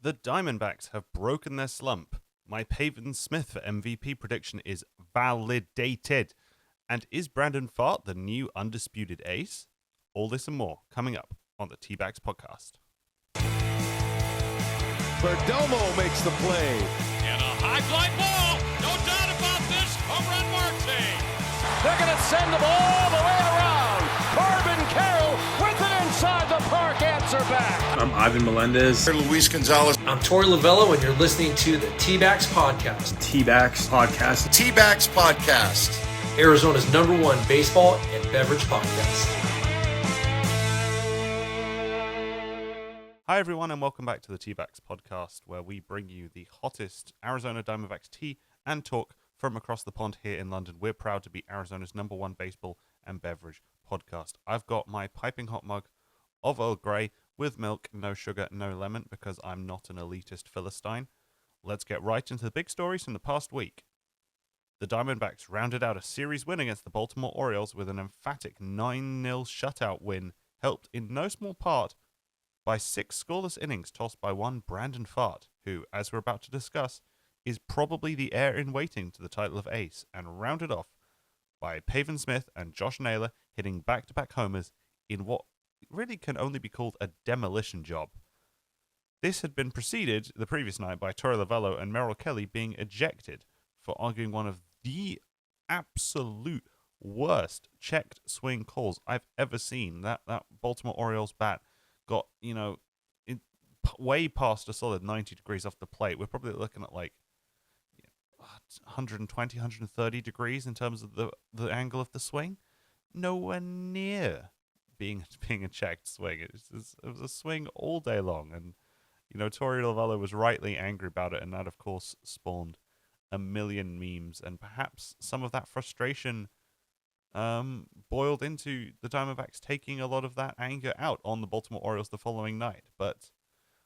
The Diamondbacks have broken their slump. My Pavin Smith for MVP prediction is validated. And is Brandon Pfaadt the new undisputed ace? All this and more coming up on the Dbacks podcast. Perdomo makes the play. And a high fly ball. No doubt about this. Home run Marte. They're going to send the ball all the way around. Corbin Carroll with an inside the park answer back. I'm Ivan Melendez. Luis Gonzalez. I'm Torey Lovullo, and you're listening to the Dbacks podcast. Dbacks podcast. Dbacks podcast. Arizona's #1 baseball and beverage podcast. Hi everyone and welcome back to the Dbacks podcast, where we bring you the hottest Arizona Diamondbacks tea and talk from across the pond here in London. We're proud to be Arizona's #1 baseball and beverage podcast. I've got my piping hot mug of Earl Grey with milk, no sugar, no lemon, because I'm not an elitist Philistine. Let's get right into the big stories from the past week. The Diamondbacks rounded out a series win against the Baltimore Orioles with an emphatic 9-0 shutout win, helped in no small part by 6 scoreless innings tossed by one Brandon Pfaadt, who, as we're about to discuss, is probably the heir in waiting to the title of ace, and rounded off by Pavin Smith and Josh Naylor hitting back-to-back homers in what really can only be called a demolition job. This had been preceded the previous night by Torey Lovullo and Merrill Kelly being ejected for arguing one of the absolute worst checked swing calls I've ever seen. That Baltimore Orioles bat got, way past a solid 90 degrees off the plate. We're probably looking at like 120, 130 degrees in terms of the angle of the swing. Nowhere near being a checked swing. It was a swing all day long. And, Torey Lovullo was rightly angry about it. And that, of course, spawned a million memes. And perhaps some of that frustration boiled into the Diamondbacks taking a lot of that anger out on the Baltimore Orioles the following night. But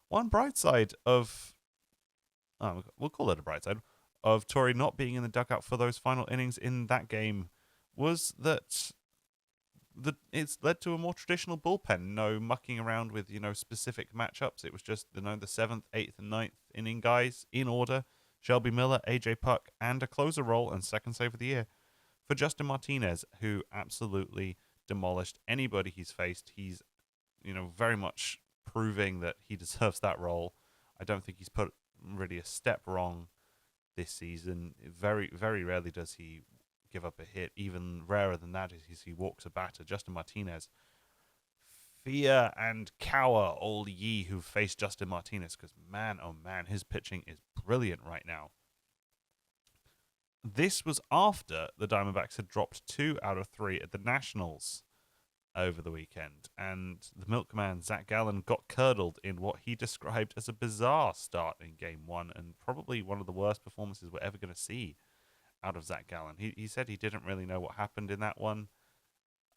one bright side of, we'll call it a bright side, of Torey not being in the dugout for those final innings in that game was that it's led to a more traditional bullpen. No mucking around with, specific matchups. It was just, the 7th, 8th, and 9th inning guys in order. Shelby Miller, AJ Puck, and a closer role and second save of the year for Justin Martinez, who absolutely demolished anybody he's faced. He's, very much proving that he deserves that role. I don't think he's put really a step wrong this season. Very, very rarely does he give up a hit. Even rarer than that is he walks a batter. Justin Martinez, fear and cower all ye who face Justin Martinez, because man, oh man, his pitching is brilliant right now. This was after the Diamondbacks had dropped 2 out of 3 at the Nationals over the weekend, and the milkman Zach Gallen got curdled in what he described as a bizarre start in Game 1, and probably one of the worst performances we're ever going to see out of Zach Gallen. He said he didn't really know what happened in that one.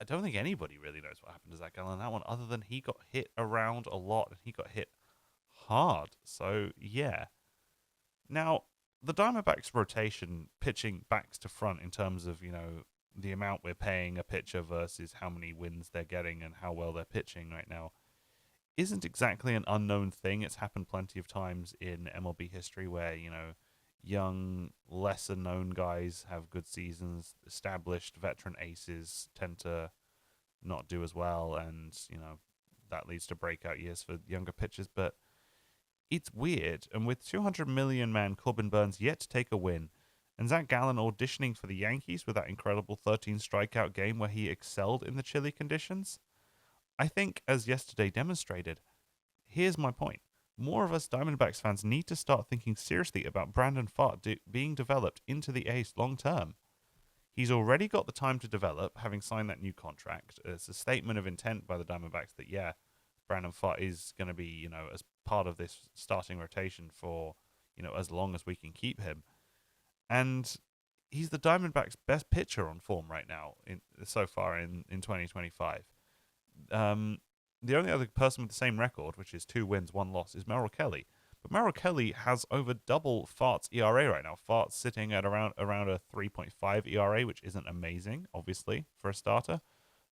I don't think anybody really knows what happened to Zach Gallen in that one, other than he got hit around a lot, and he got hit hard. So, yeah. Now, the Diamondbacks rotation pitching backs to front in terms of, the amount we're paying a pitcher versus how many wins they're getting and how well they're pitching right now isn't exactly an unknown thing. It's happened plenty of times in MLB history where, young, lesser-known guys have good seasons. Established veteran aces tend to not do as well, and, that leads to breakout years for younger pitchers. But it's weird, and with 200 million man Corbin Burnes yet to take a win, and Zach Gallen auditioning for the Yankees with that incredible 13 strikeout game where he excelled in the chilly conditions, I think, as yesterday demonstrated, here's my point. More of us Diamondbacks fans need to start thinking seriously about Brandon Pfaadt being developed into the ace long term. He's already got the time to develop, having signed that new contract. It's a statement of intent by the Diamondbacks that, yeah, Brandon Pfaadt is going to be, as part of this starting rotation for, as long as we can keep him. And he's the Diamondbacks' best pitcher on form right now so far in 2025. The only other person with the same record, which is 2 wins, 1 loss, is Merrill Kelly. But Merrill Kelly has over double Pfaadt's ERA right now. Pfaadt's sitting at around a 3.5 ERA, which isn't amazing, obviously, for a starter.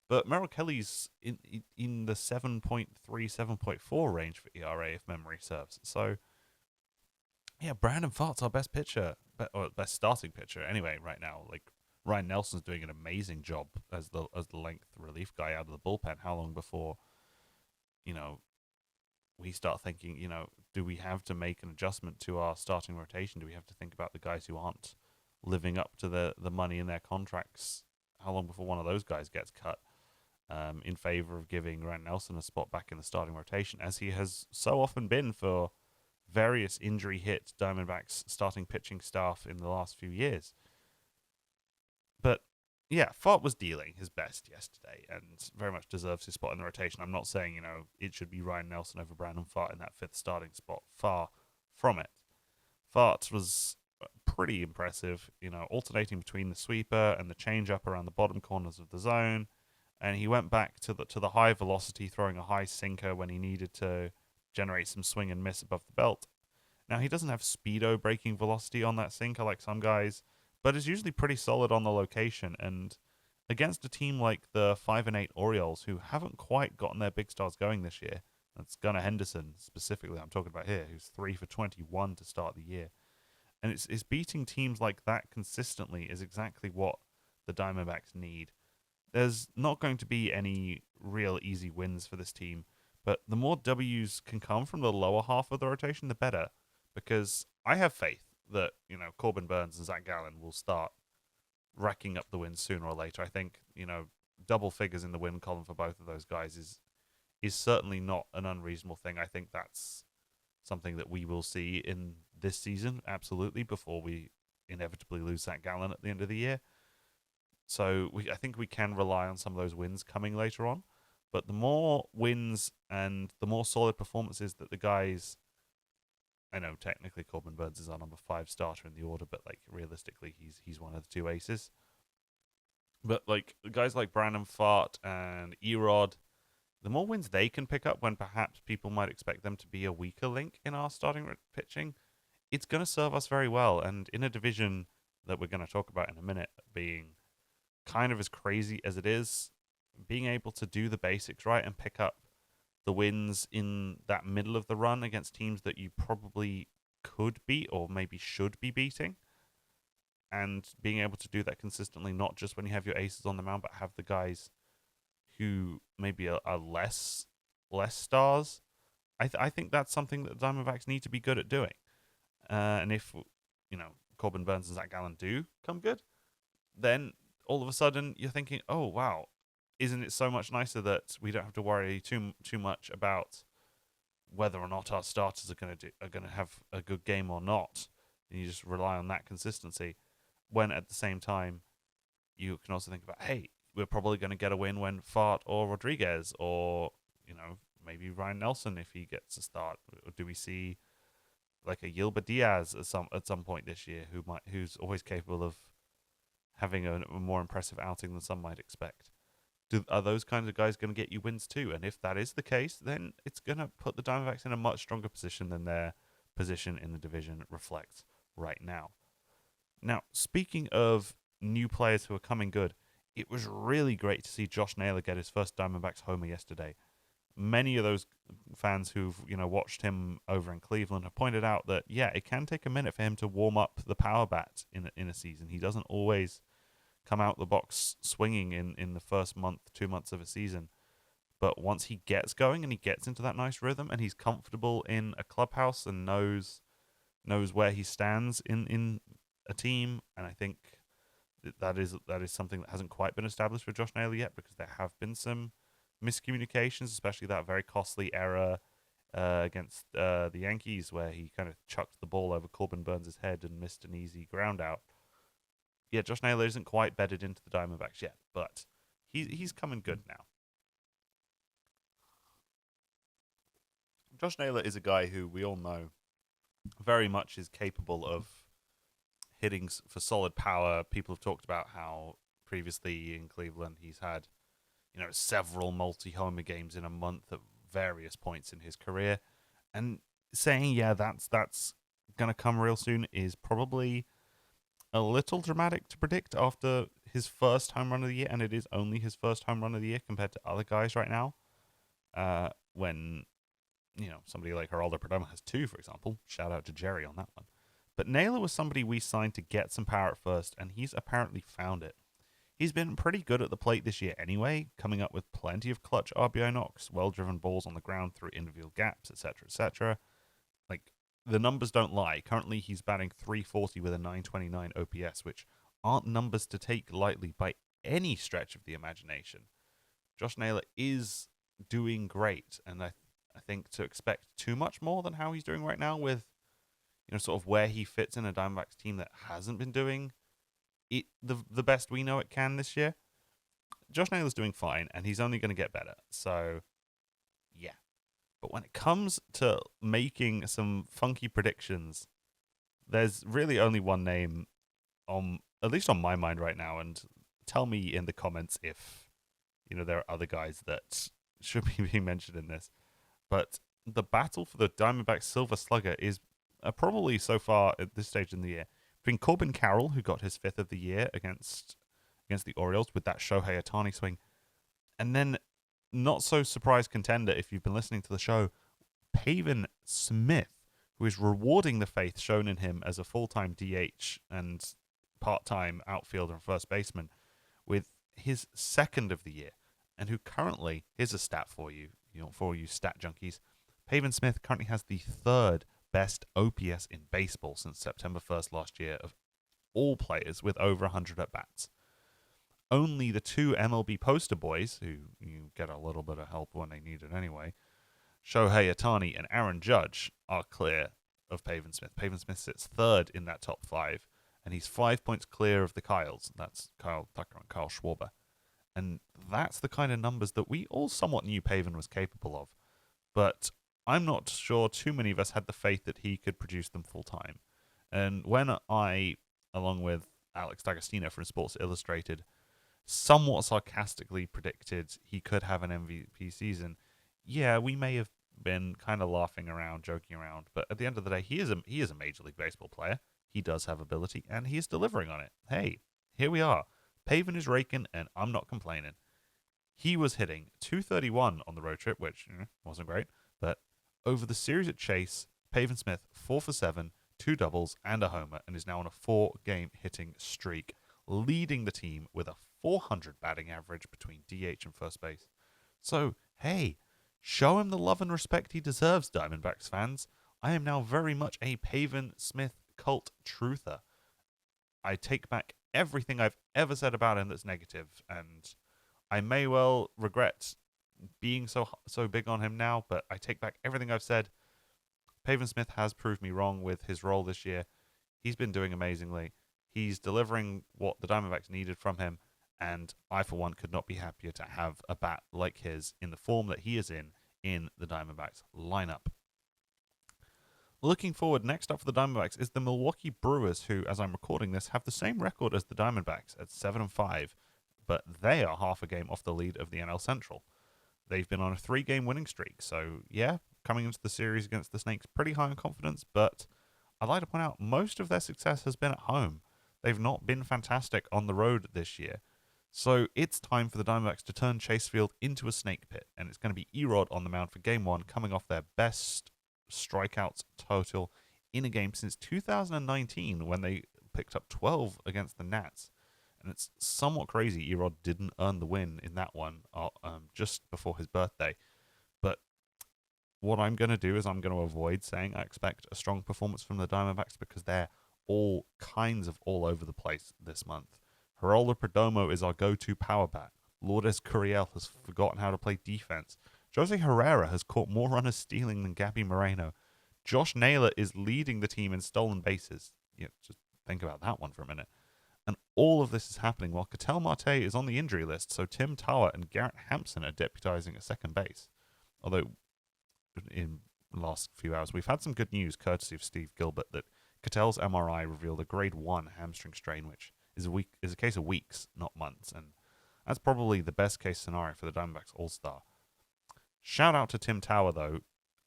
But Merrill Kelly's in the 7.3, 7.4 range for ERA, if memory serves. So Yeah, Brandon Pfaadt's our best pitcher, or best starting pitcher anyway right now. Like Ryan Nelson's doing an amazing job as the length relief guy out of the bullpen. How long before, you know, we start thinking, do we have to make an adjustment to our starting rotation? Do we have to think about the guys who aren't living up to the money in their contracts? How long before one of those guys gets cut? In favor of giving Ryan Nelson a spot back in the starting rotation, as he has so often been for various injury-hit Diamondbacks starting pitching staff in the last few years. But yeah, Pfaadt was dealing his best yesterday and very much deserves his spot in the rotation. I'm not saying, it should be Ryan Nelson over Brandon Pfaadt in that fifth starting spot. Far from it. Pfaadt was pretty impressive, alternating between the sweeper and the changeup around the bottom corners of the zone. And he went back to the high velocity, throwing a high sinker when he needed to generate some swing and miss above the belt. Now, he doesn't have speedo breaking velocity on that sinker like some guys, but is usually pretty solid on the location. And against a team like the 5-8 Orioles, who haven't quite gotten their big stars going this year, that's Gunnar Henderson specifically I'm talking about here, who's 3 for 21 to start the year. And it's beating teams like that consistently is exactly what the Diamondbacks need. There's not going to be any real easy wins for this team, but the more W's can come from the lower half of the rotation, the better. Because I have faith that, Corbin Burnes and Zach Gallen will start racking up the wins sooner or later. I think, double figures in the win column for both of those guys is certainly not an unreasonable thing. I think that's something that we will see in this season, absolutely, before we inevitably lose Zach Gallen at the end of the year. So I think we can rely on some of those wins coming later on. But the more wins and the more solid performances that the guys, I know technically Corbin Burnes is our number 5 starter in the order, but realistically he's one of the 2 aces. But guys like Brandon Pfaadt and Erod, the more wins they can pick up when perhaps people might expect them to be a weaker link in our starting pitching, it's going to serve us very well. And in a division that we're going to talk about in a minute being kind of as crazy as it is, being able to do the basics right and pick up the wins in that middle of the run against teams that you probably could beat or maybe should be beating, and being able to do that consistently, not just when you have your aces on the mound, but have the guys who maybe are less stars. I think that's something that the Diamondbacks need to be good at doing. And if Corbin Burnes and Zach Gallen do come good, then all of a sudden you're thinking, oh wow, isn't it so much nicer that we don't have to worry too much about whether or not our starters are going to have a good game or not, and you just rely on that consistency. When at the same time, you can also think about, hey, we're probably going to get a win when Pfaadt or Rodriguez or maybe Ryan Nelson, if he gets a start. Or do we see like a Gilbert Diaz at some point this year, who's always capable of having a more impressive outing than some might expect? Are those kinds of guys going to get you wins too? And if that is the case, then it's going to put the Diamondbacks in a much stronger position than their position in the division reflects right now. Now, speaking of new players who are coming good, it was really great to see Josh Naylor get his first Diamondbacks homer yesterday. Many of those fans who've watched him over in Cleveland have pointed out that, yeah, it can take a minute for him to warm up the power bat in a season. He doesn't always come out the box swinging in the first 2 months of a season. But once he gets going and he gets into that nice rhythm and he's comfortable in a clubhouse and knows where he stands in a team, and I think that is something that hasn't quite been established for Josh Naylor yet, because there have been some miscommunications, especially that very costly error against the Yankees where he kind of chucked the ball over Corbin Burnes' head and missed an easy ground out. Yeah, Josh Naylor isn't quite bedded into the Diamondbacks yet, but he's coming good now. Josh Naylor is a guy who we all know very much is capable of hitting for solid power. People have talked about how previously in Cleveland he's had, several multi-homer games in a month at various points in his career, and saying, yeah, that's gonna come real soon is probably a little dramatic to predict after his first home run of the year, and it is only his first home run of the year compared to other guys right now. When somebody like Geraldo Perdomo has 2, for example. Shout out to Jerry on that one. But Naylor was somebody we signed to get some power at first, and he's apparently found it. He's been pretty good at the plate this year anyway, coming up with plenty of clutch RBI knocks, well-driven balls on the ground through infield gaps, etc., etc. Like, the numbers don't lie. Currently, he's batting .340 with a .929 OPS, which aren't numbers to take lightly by any stretch of the imagination. Josh Naylor is doing great, and I think to expect too much more than how he's doing right now with, sort of where he fits in a Diamondbacks team that hasn't been doing it the best we know it can this year. Josh Naylor's doing fine, and he's only going to get better. So, yeah. But when it comes to making some funky predictions, there's really only one name, at least on my mind right now, and tell me in the comments if, there are other guys that should be being mentioned in this. But the battle for the Diamondbacks Silver Slugger is probably so far at this stage in the year between Corbin Carroll, who got his 5th of the year against the Orioles with that Shohei Ohtani swing, and then not so surprised contender, if you've been listening to the show, Pavin Smith, who is rewarding the faith shown in him as a full-time DH and part-time outfielder and first baseman with his 2nd of the year, and who currently, here's a stat for you, for you stat junkies, Pavin Smith currently has the 3rd best OPS in baseball since September 1st last year of all players with over 100 at-bats. Only the 2 MLB poster boys, who you get a little bit of help when they need it anyway, Shohei Ohtani and Aaron Judge, are clear of Pavin Smith. Pavin Smith sits 3rd in that top 5, and he's 5 points clear of the Kyles. That's Kyle Tucker and Kyle Schwarber. And that's the kind of numbers that we all somewhat knew Pavin was capable of. But I'm not sure too many of us had the faith that he could produce them full time. And when I, along with Alex D'Agostino from Sports Illustrated, somewhat sarcastically predicted he could have an MVP season, yeah, we may have been kind of laughing around, joking around, but at the end of the day, he is a Major League Baseball player. He does have ability, and he is delivering on it. Hey, here we are. Pavin is raking, and I'm not complaining. He was hitting .231 on the road trip, which wasn't great, but over the series at Chase, Pavin Smith 4 for 7, 2 doubles, and a homer, and is now on a 4-game hitting streak, leading the team with a .400 batting average between DH and first base. So, hey, show him the love and respect he deserves, Diamondbacks fans. I am now very much a Pavin Smith cult truther. I take back everything I've ever said about him that's negative, and I may well regret being so big on him now, but I take back everything I've said. Pavin Smith has proved me wrong with his role this year. He's been doing amazingly. He's delivering what the Diamondbacks needed from him, and I, for one, could not be happier to have a bat like his in the form that he is in the Diamondbacks lineup. Looking forward, next up for the Diamondbacks is the Milwaukee Brewers, who, as I'm recording this, have the same record as the Diamondbacks at 7-5, but they are half a game off the lead of the NL Central. They've been on a 3-game winning streak, so yeah, coming into the series against the Snakes, pretty high on confidence, but I'd like to point out most of their success has been at home. They've not been fantastic on the road this year. So it's time for the Diamondbacks to turn Chase Field into a snake pit, and it's going to be Erod on the mound for Game 1, coming off their best strikeouts total in a game since 2019, when they picked up 12 against the Nats. And it's somewhat crazy Erod didn't earn the win in that one just before his birthday. But what I'm going to do is I'm going to avoid saying I expect a strong performance from the Diamondbacks, because they're all kinds of all over the place this month. Geraldo Perdomo is our go-to power bat. Lourdes Gurriel has forgotten how to play defense. Jose Herrera has caught more runners stealing than Gabby Moreno. Josh Naylor is leading the team in stolen bases. Just think about that one for a minute. And all of this is happening while Ketel Marte is on the injury list, so Tim Tower and Garrett Hampson are deputizing at second base. Although, in the last few hours, we've had some good news, courtesy of Steve Gilbert, that Ketel's MRI revealed a grade 1 hamstring strain, which is a case of weeks, not months, and that's probably the best case scenario for the Diamondbacks All-Star. Shout out to Tim Tower, though.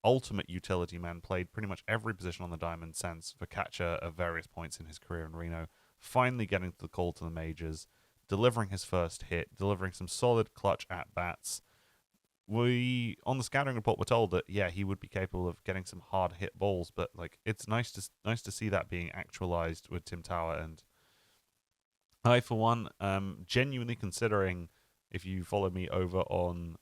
Ultimate utility man, played pretty much every position on the diamond since for catcher at various points in his career in Reno, finally getting the call to the majors, delivering his first hit, delivering some solid clutch at-bats, we on the scouting report were told that he would be capable of getting some hard hit balls, but like it's nice to see that being actualized with Tim Tower. And I, for one, genuinely considering, if you follow me over on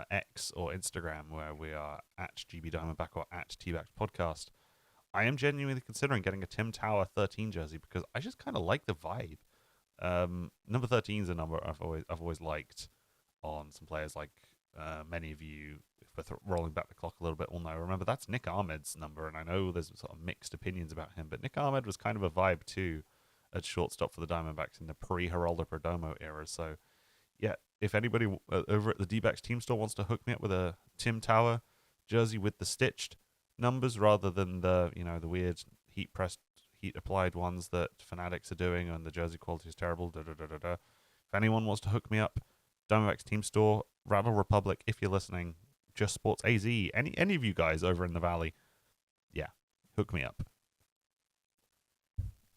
X or Instagram, where we are at GB Diamondback or at Dbacks Podcast, I am genuinely considering getting a Tim Tower 13 jersey because I just kind of like the vibe. Number 13 is a number I've always liked on some players. Like many of you, if we're rolling back the clock a little bit, will know. Remember, that's Nick Ahmed's number, and I know there's sort of mixed opinions about him, but Nick Ahmed was kind of a vibe too at shortstop for the Diamondbacks in the pre-Geraldo Perdomo era. So, yeah, if anybody over at the Dbacks team store wants to hook me up with a Tim Tower jersey with the stitched numbers rather than the the weird heat applied ones that Fanatics are doing and the jersey quality is terrible. If anyone wants to hook me up, Diamondbacks team store, Rattle Republic, if you're listening, Just Sports AZ, any of you guys over in the Valley, hook me up.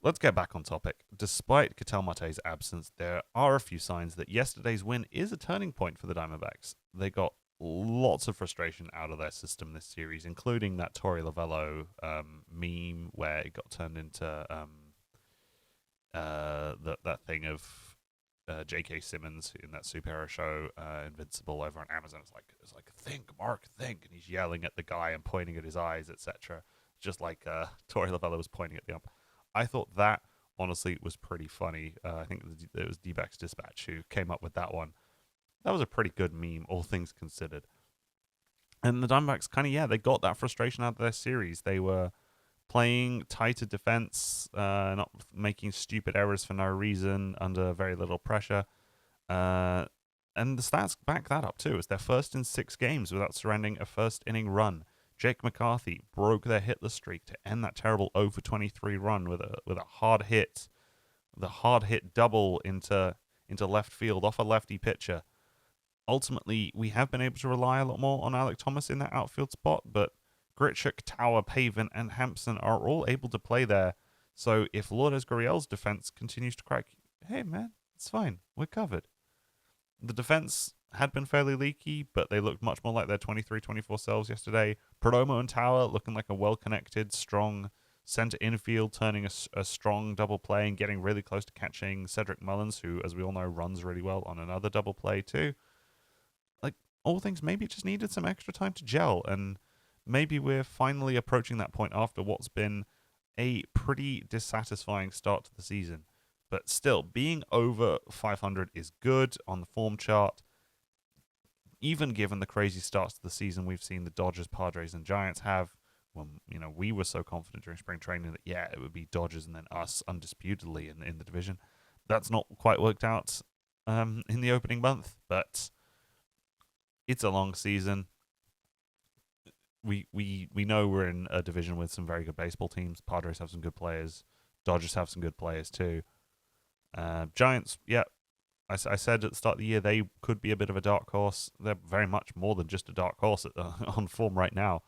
Let's get back on topic. Despite Ketel Marte's absence, there are a few signs that yesterday's win is a turning point for the Diamondbacks. They got lots of frustration out of their system this series, including that Torey Lovullo meme where it got turned into that thing of J.K. Simmons in that superhero show Invincible over on Amazon. It's like think, Mark, think, and he's yelling at the guy and pointing at his eyes, etc. Just like Torey Lovullo was pointing at the ump. I thought that honestly was pretty funny. I think it was Dbacks Dispatch who came up with that one. That was a pretty good meme, all things considered. And the Diamondbacks they got that frustration out of their series. They were playing tighter defense, not making stupid errors for no reason, under very little pressure. And the stats back that up too. It's their first in 6 games without surrendering a first inning run. Jake McCarthy broke their hitless streak to end that terrible 0-for-23 run with a hard hit, double into left field off a lefty pitcher. Ultimately, we have been able to rely a lot more on Alek Thomas in that outfield spot, but Grichuk, Tower, Pavin, and Hampson are all able to play there. So if Lourdes Gurriel's defense continues to crack, hey man, it's fine, we're covered. The defense had been fairly leaky, but they looked much more like their 23-24 selves yesterday. Perdomo and Tower looking like a well-connected, strong center infield, turning a strong double play and getting really close to catching Cedric Mullins, who, as we all know, runs really well on another double play too. Like, all things maybe just needed some extra time to gel, and maybe we're finally approaching that point after what's been a pretty dissatisfying start to the season. But still, being over 500 is good on the form chart, even given the crazy starts to the season we've seen the Dodgers, Padres, and Giants have. When we were so confident during spring training that it would be Dodgers and then us undisputedly in the division. That's not quite worked out in the opening month, but it's a long season. We know we're in a division with some very good baseball teams. Padres have some good players. Dodgers have some good players too. Giants, I said at the start of the year they could be a bit of a dark horse. They're very much more than just a dark horse on form right now.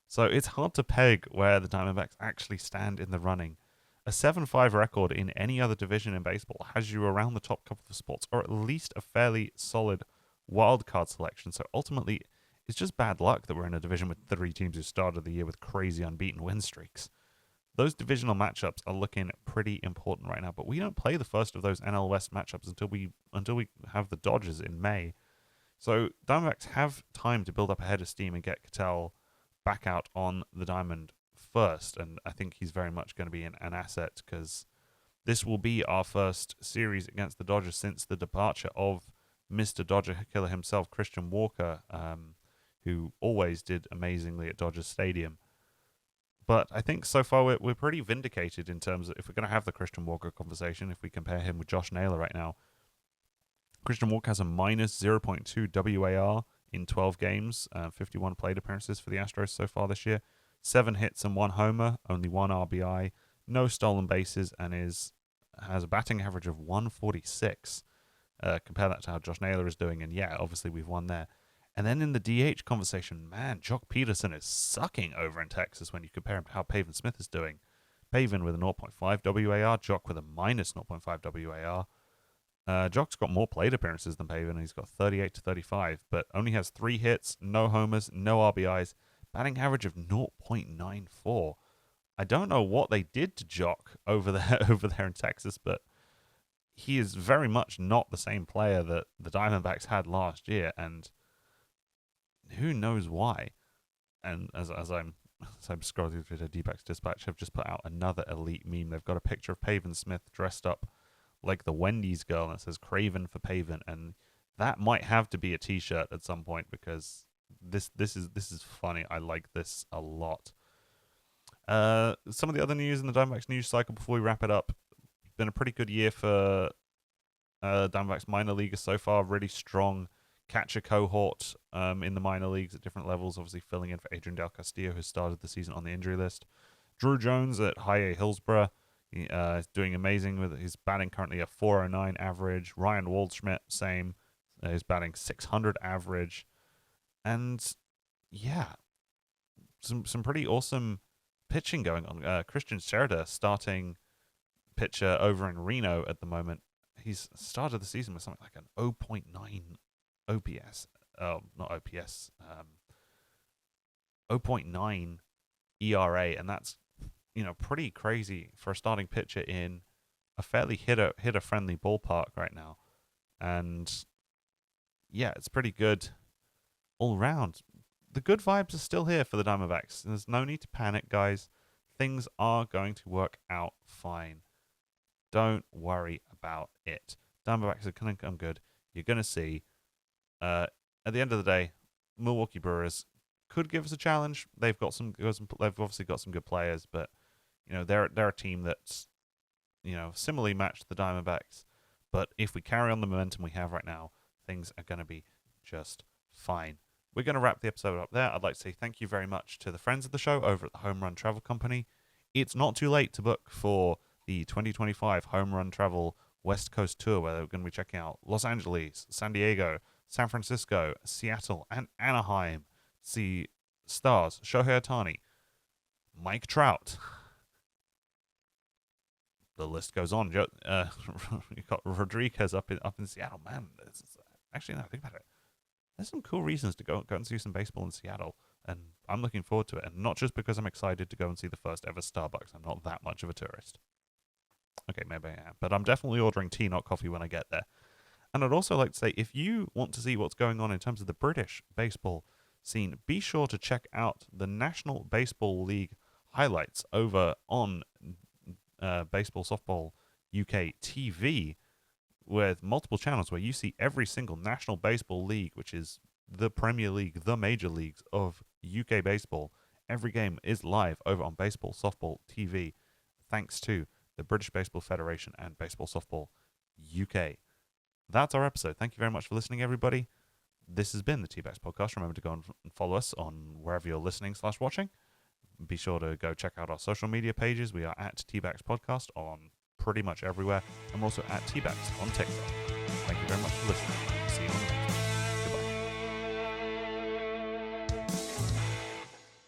So it's hard to peg where the Diamondbacks actually stand in the running. A 7-5 record in any other division in baseball has you around the top couple of spots, or at least a fairly solid wildcard selection. So ultimately, it's just bad luck that we're in a division with 3 teams who started the year with crazy unbeaten win streaks. Those divisional matchups are looking pretty important right now, but we don't play the first of those NL West matchups until we have the Dodgers in May. So Diamondbacks have time to build up a head of steam and get Ketel back out on the diamond first, and I think he's very much going to be an asset because this will be our first series against the Dodgers since the departure of Mr. Dodger Killer himself, Christian Walker, who always did amazingly at Dodgers Stadium. But I think so far we're pretty vindicated in terms of, if we're going to have the Christian Walker conversation, if we compare him with Josh Naylor right now. Christian Walker has a minus 0.2 WAR in 12 games, 51 plate appearances for the Astros so far this year. 7 hits and 1 homer, only 1 RBI, no stolen bases, and has a batting average of 146. Compare that to how Josh Naylor is doing, and obviously we've won there. And then in the DH conversation, man, Jock Peterson is sucking over in Texas when you compare him to how Pavin Smith is doing. Pavin with a 0.5 WAR, Jock with a minus 0.5 WAR. Jock's got more plate appearances than Pavin. He's got 38 to 35, but only has 3 hits, no homers, no RBIs, batting average of 0.94. I don't know what they did to Jock over there in Texas, but he is very much not the same player that the Diamondbacks had last year, and who knows why. And as I'm scrolling through Twitter, Dbacks Dispatch have just put out another elite meme. They've got a picture of Pavin Smith dressed up like the Wendy's girl, and it says "Craven for Pavin," and that might have to be a T-shirt at some point because this is funny. I like this a lot. Some of the other news in the Diamondbacks news cycle before we wrap it up. Been a pretty good year for Diamondbacks minor leaguers so far. Really strong catcher cohort in the minor leagues at different levels. Obviously filling in for Adrian Del Castillo, who started the season on the injury list. Drew Jones at High A Hillsborough is doing amazing with his batting currently a 409 average. Ryan Waldschmidt, same. He's batting 600 average. And yeah, some pretty awesome pitching going on. Christian Serda starting pitcher over in Reno at the moment. He's started the season with something like an 0.9 OPS. Not OPS. 0.9 ERA, and that's pretty crazy for a starting pitcher in a fairly hitter-friendly ballpark right now. And yeah, it's pretty good all round. The good vibes are still here for the Diamondbacks. There's no need to panic, guys. Things are going to work out fine. Don't worry about it. Diamondbacks are going to come good. You're going to see. At the end of the day, Milwaukee Brewers could give us a challenge. They've obviously got some good players, but they're a team that's similarly matched the Diamondbacks. But if we carry on the momentum we have right now, things are going to be just fine. We're going to wrap the episode up there. I'd like to say thank you very much to the friends of the show over at the Home Run Travel Company. It's not too late to book for the 2025 Home Run Travel West Coast Tour, where we're going to be checking out Los Angeles, San Diego, San Francisco, Seattle, and Anaheim. See stars Shohei Ohtani, Mike Trout. The list goes on. You got Rodriguez up in Seattle. Man, actually, no, think about it. There's some cool reasons to go and see some baseball in Seattle, and I'm looking forward to it. And not just because I'm excited to go and see the first ever Starbucks. I'm not that much of a tourist. Okay, maybe I am, but I'm definitely ordering tea, not coffee, when I get there. And I'd also like to say, if you want to see what's going on in terms of the British baseball scene, be sure to check out the National Baseball League highlights over on Baseball Softball UK TV, with multiple channels where you see every single National Baseball League, which is the Premier League, the major leagues of UK baseball. Every game is live over on Baseball Softball TV, thanks to the British Baseball Federation and Baseball Softball UK. That's our episode. Thank you very much for listening, everybody. This has been the Dbacks Podcast. Remember to go and follow us on wherever you're listening/watching. Be sure to go check out our social media pages. We are at Dbacks Podcast on pretty much everywhere. And we're also at Dbacks on TikTok. Thank you very much for listening. See you on the next.